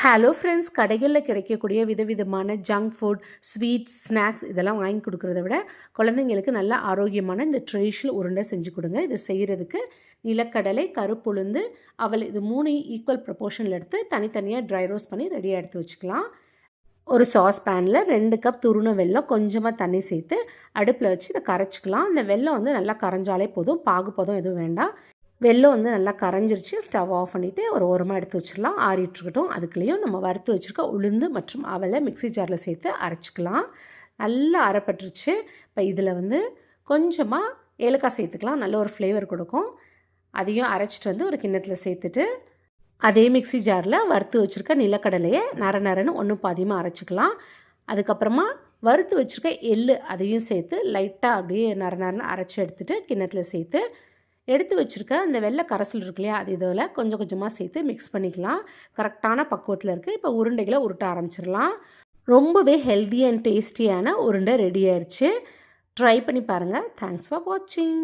Hello friends, கடைகளில் கிடைக்கக்கூடிய விதவிதமான ஜங்க் ஃபுட், ஸ்வீட்ஸ், ஸ்நாக்ஸ் இதெல்லாம் வாங்கி கொடுக்குறத விட குழந்தைங்களுக்கு நல்ல ஆரோக்கியமான இந்த ட்ரெடிஷ்னல் உருண்டை செஞ்சு கொடுங்க. இது செய்கிறதுக்கு நிலக்கடலை, கருப்புளுந்து, அவல் இது 3 ஈக்குவல் ப்ரொப்போர்ஷனில் எடுத்து தனித்தனியாக ட்ரை ரோஸ்ட் பண்ணி ரெடியாக எடுத்து வச்சுக்கலாம். ஒரு சாஸ் பேனில் 2 கப் துருண வெல்லம் கொஞ்சமாக தண்ணி சேர்த்து அடுப்பில் வச்சு இதை கரைச்சிக்கலாம். இந்த வெல்லம் நல்லா கரைஞ்சாலே போதும், பாகுப்பதம் எதுவும் வேண்டாம். வெல்லம் நல்லா கரைஞ்சிருச்சு. ஸ்டவ் ஆஃப் பண்ணிவிட்டு ஒரு ஓரமாக எடுத்து வச்சிடலாம், ஆறிட்டுருக்கட்டும். அதுக்குள்ளேயும் நம்ம வறுத்து வச்சுருக்க உளுந்து மற்றும் அவலை மிக்ஸி ஜாரில் சேர்த்து அரைச்சிக்கலாம். நல்லா அரைப்பட்டுருச்சு. இப்போ இதில் கொஞ்சமாக ஏலக்காய் சேர்த்துக்கலாம், நல்ல ஒரு ஃப்ளேவர் கொடுக்கும். அதையும் அரைச்சிட்டு ஒரு கிண்ணத்தில் சேர்த்துட்டு அதே மிக்ஸி ஜாரில் வறுத்து வச்சுருக்க நிலக்கடலையை நரன்னு ஒன்று பாதியமாக அரைச்சிக்கலாம். அதுக்கப்புறமா வறுத்து வச்சுருக்க எள்ளு அதையும் சேர்த்து லைட்டாக அப்படியே நரன்னு அரைச்சி எடுத்துகிட்டு கிண்ணத்தில் சேர்த்து எடுத்து வச்சுருக்க அந்த வெள்ளை கரைசல் இருக்கு இல்லையா, அது இதில் கொஞ்சம் கொஞ்சமாக சேர்த்து மிக்ஸ் பண்ணிக்கலாம். கரெக்டான பக்குவத்தில் இருக்குது. இப்போ உருண்டைகளை உருட்ட ஆரம்பிச்சிடலாம். ரொம்பவே ஹெல்தி அண்ட் டேஸ்டியான உருண்டை ரெடி ஆயிடுச்சு. ட்ரை பண்ணி பாருங்கள். தேங்க்ஸ் ஃபார் வாட்சிங்.